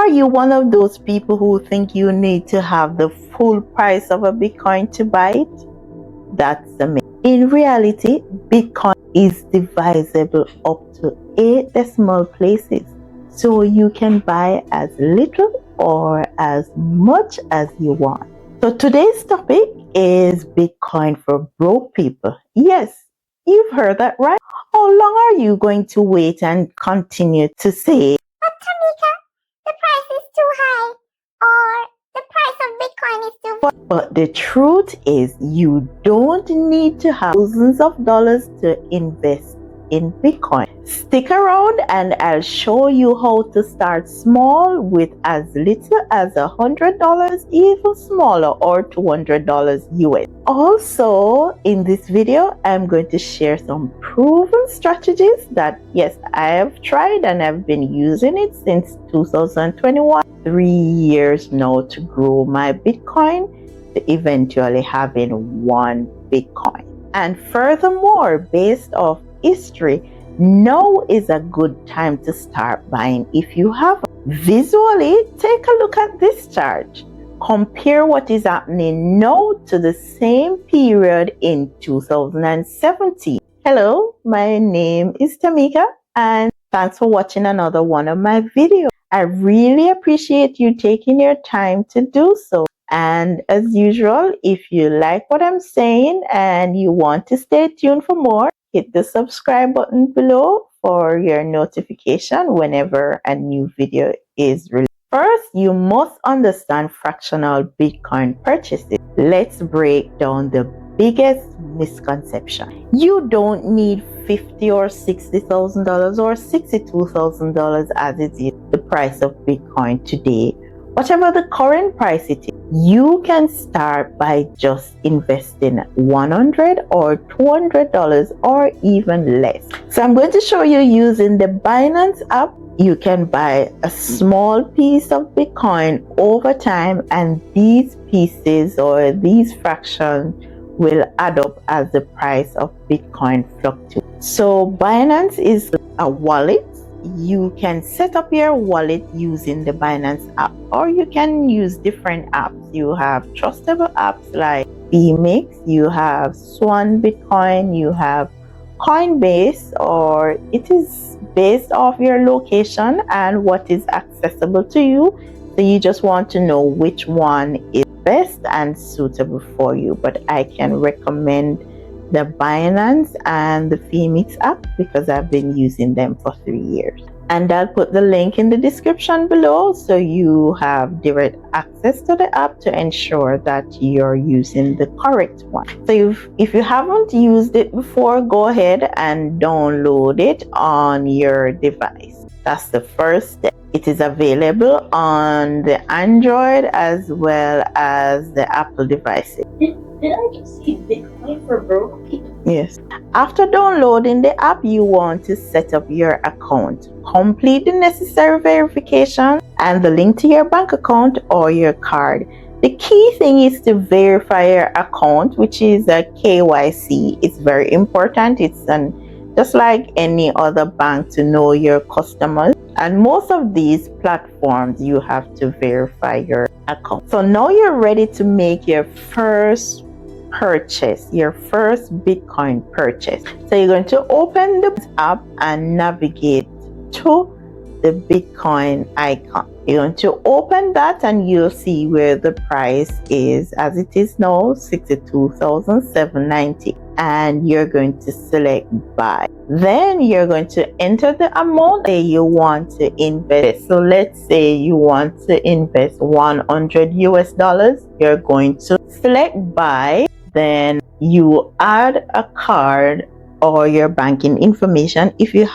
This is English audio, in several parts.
Are you one of those people who think you need to have the full price of a Bitcoin to buy it? That's the myth. In reality, Bitcoin is divisible up to 8 decimal places. So you can buy as little or as much as you want. So today's topic is Bitcoin for broke people. Yes, you've heard that right. How long are you going to wait and continue to say, "But Tamika, the price is too high," or "the price of Bitcoin is too high"? But the truth is, you don't need to have thousands of dollars to invest in Bitcoin. Stick around and I'll show you how to start small with as little as $100, even smaller, or $200 US. Also, in this video, I'm going to share some proven strategies that, yes, I have tried and I've been using it since 2021. 3 years now to grow my Bitcoin to eventually having 1 Bitcoin. And furthermore, based off history, now is a good time to start buying if you haven't. Visually, take a look at this chart. Compare what is happening now to the same period in 2017. Hello, my name is Tamika, and thanks for watching another one of my videos. I really appreciate you taking your time to do so. And as usual, if you like what I'm saying and you want to stay tuned for more, hit the subscribe button below for your notification whenever a new video is released. First, you must understand fractional Bitcoin purchases. Let's break down the biggest misconception. You don't need $50,000 or $60,000 or $62,000 as it is the price of Bitcoin today. Whatever the current price it is, you can start by just investing $100 or $200 or even less. So I'm going to show you using the Binance app. You can buy a small piece of Bitcoin over time, and these pieces or these fractions will add up as the price of Bitcoin fluctuates. So Binance is a wallet. You can set up your wallet using the Binance app, or you can use different apps. You have trustable apps like BMix, you have Swan Bitcoin, you have Coinbase, or it is based off your location and what is accessible to you. So you just want to know which one is best and suitable for you. But I can recommend the Binance and the Phoenix app because I've been using them for 3 years. And I'll put the link in the description below so you have direct access to the app to ensure that you're using the correct one. So if you haven't used it before, go ahead and download it on your device. That's the first step. It is available on the Android as well as the Apple devices. Did I just see Bitcoin for broke people? Yes. After downloading the app, you want to set up your account. Complete the necessary verification and the link to your bank account or your card. The key thing is to verify your account, which is a KYC. It's very important. It's just like any other bank to know your customers. And most of these platforms, you have to verify your account. So now you're ready to make your first purchase, your first Bitcoin purchase. So you're going to open the app and navigate to the Bitcoin icon. You're going to open that and you'll see where the price is as it is now, $62,790, and you're going to select buy. Then you're going to enter the amount that you want to invest. So let's say you want to invest $100 US. You're going to select buy. Then you add a card or your banking information if you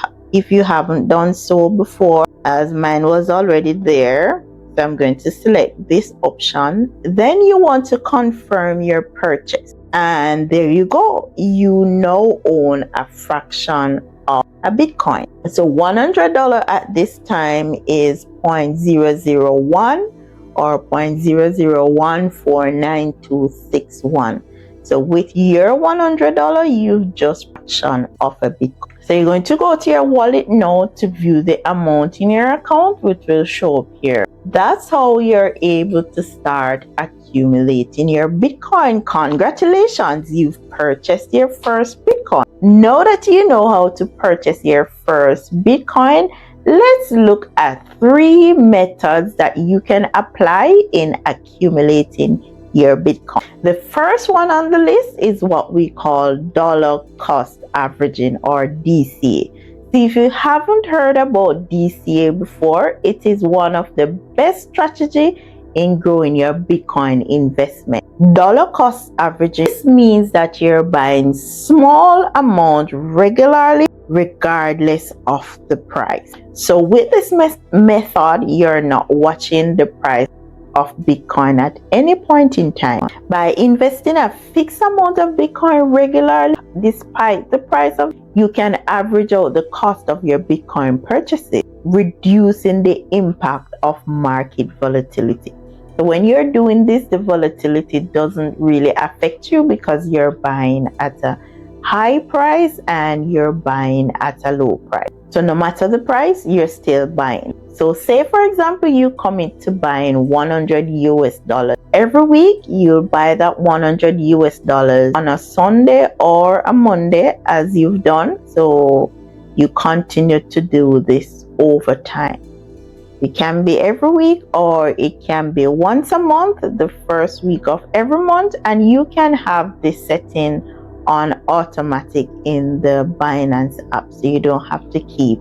haven't done so before, as mine was already there. So I'm going to select this option. Then you want to confirm your purchase, and there you go. You now own a fraction of a Bitcoin. So $100 at this time is 0.001 or 0.001492661. So with your $100, you've just fraction of a Bitcoin. So you're going to go to your wallet now to view the amount in your account, which will show up here. That's how you're able to start accumulating your Bitcoin. Congratulations, you've purchased your first Bitcoin. Now that you know how to purchase your first Bitcoin, let's look at 3 methods that you can apply in accumulating your Bitcoin. The first one on the list is what we call dollar cost averaging, or DCA. See, if you haven't heard about DCA before, it is one of the best strategy in growing your Bitcoin investment. Dollar cost averaging means that you're buying small amount regularly regardless of the price. So with this method, you're not watching the price of Bitcoin at any point in time. By investing a fixed amount of Bitcoin regularly, despite the price of, you can average out the cost of your Bitcoin purchases, reducing the impact of market volatility. So when you're doing this, the volatility doesn't really affect you because you're buying at a high price and you're buying at a low price. So no matter the price, you're still buying. So say for example, you commit to buying $100 every week. You'll buy that $100 on a Sunday or a Monday, as you've done. So you continue to do this over time. It can be every week, or it can be once a month, the first week of every month, and you can have this setting on automatic in the Binance app, so you don't have to keep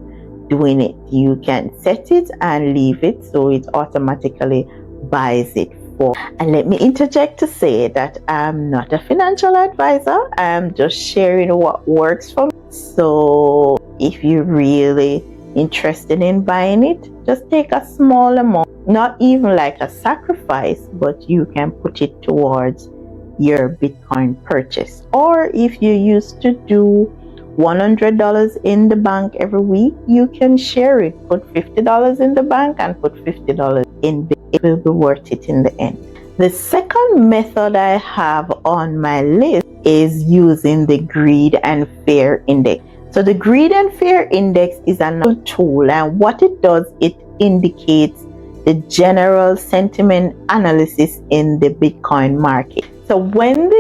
doing it. You can set it and leave it so it automatically buys it for. And let me interject to say that I'm not a financial advisor. I'm just sharing what works for me. So if you're really interested in buying it, just take a small amount, not even like a sacrifice, but you can put it towards your Bitcoin purchase. Or if you used to do $100 in the bank every week, you can share it. Put $50 in the bank and put $50 in Bitcoin. It will be worth it in the end. The second method I have on my list is using the Greed and Fear Index. So the Greed and Fear Index is another tool, and what it does, it indicates the general sentiment analysis in the Bitcoin market. So when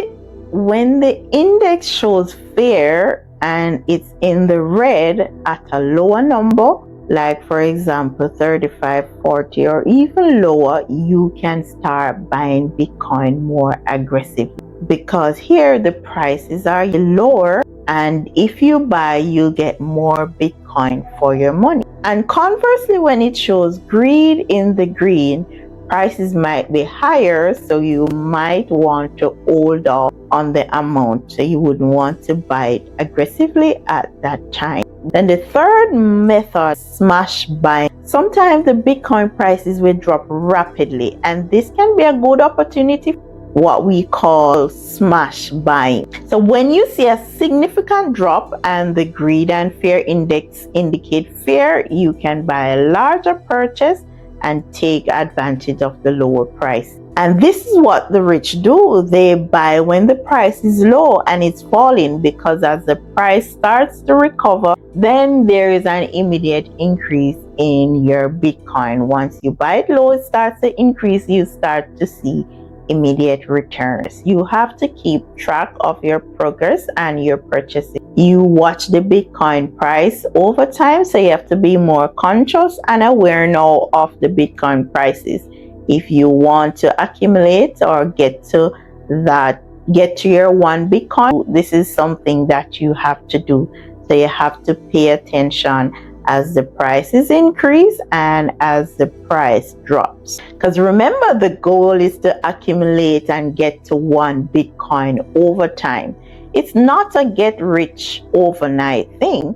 the index shows fear and it's in the red at a lower number, like for example 35, 40, or even lower, you can start buying Bitcoin more aggressively, because here the prices are lower, and if you buy, you'll get more Bitcoin for your money. And conversely, when it shows greed in the green, prices might be higher, so you might want to hold off on the amount, so you wouldn't want to buy it aggressively at that time. Then the third method, smash buying. Sometimes the Bitcoin prices will drop rapidly, and this can be a good opportunity, what we call smash buying. So when you see a significant drop and the Greed and Fear Index indicate fear, you can buy a larger purchase and take advantage of the lower price. And this is what the rich do. They buy when the price is low and it's falling, because as the price starts to recover, then there is an immediate increase in your Bitcoin. Once you buy it low, it starts to increase, you start to see immediate returns. You have to keep track of your progress and your purchases. You watch the Bitcoin price over time, so you have to be more conscious and aware now of the Bitcoin prices. If you want to accumulate or get to your one Bitcoin, this is something that you have to do. So you have to pay attention as the prices increase and as the price drops. Because remember, the goal is to accumulate and get to one Bitcoin over time. It's not a get rich overnight thing.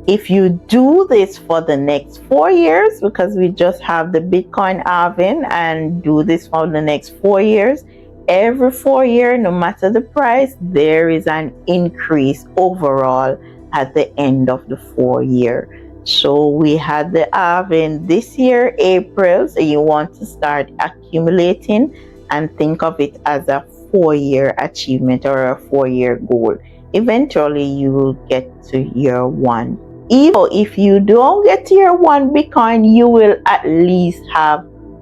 If you do this for the next 4 years, because we just have the Bitcoin halving, and do this for the next 4 years, every 4 years, no matter the price, there is an increase overall at the end of the 4 year. So we had the halving this year, April, so you want to start accumulating and think of it as a 4 year achievement or a 4 year goal. eventually you will get to year one. Even if you don't get to year one Bitcoin, you will at least have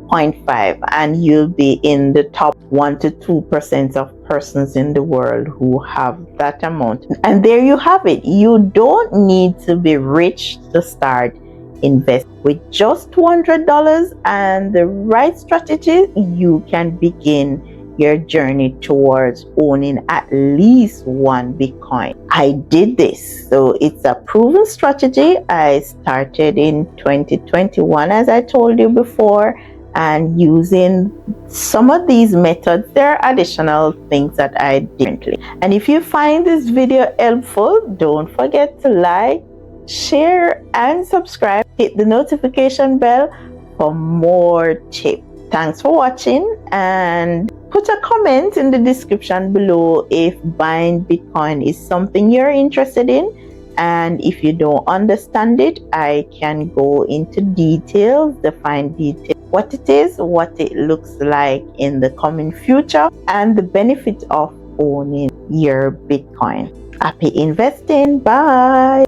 0.5, and you'll be in the top 1 to 2% of persons in the world who have that amount. And there you have it. You don't need to be rich to start investing. With just $200 and the right strategy, you can begin your journey towards owning at least one Bitcoin. I did this, so it's a proven strategy. I started in 2021, as I told you before, and using some of these methods, there are additional things that I did differently. And if you find this video helpful, don't forget to like, share, and subscribe. Hit the notification bell for more tips. Thanks for watching, and put a comment in the description below if buying Bitcoin is something you're interested in. And if you don't understand it, I can go into details, define details, what it is, what it looks like in the coming future, and the benefit of owning your Bitcoin. Happy investing. Bye.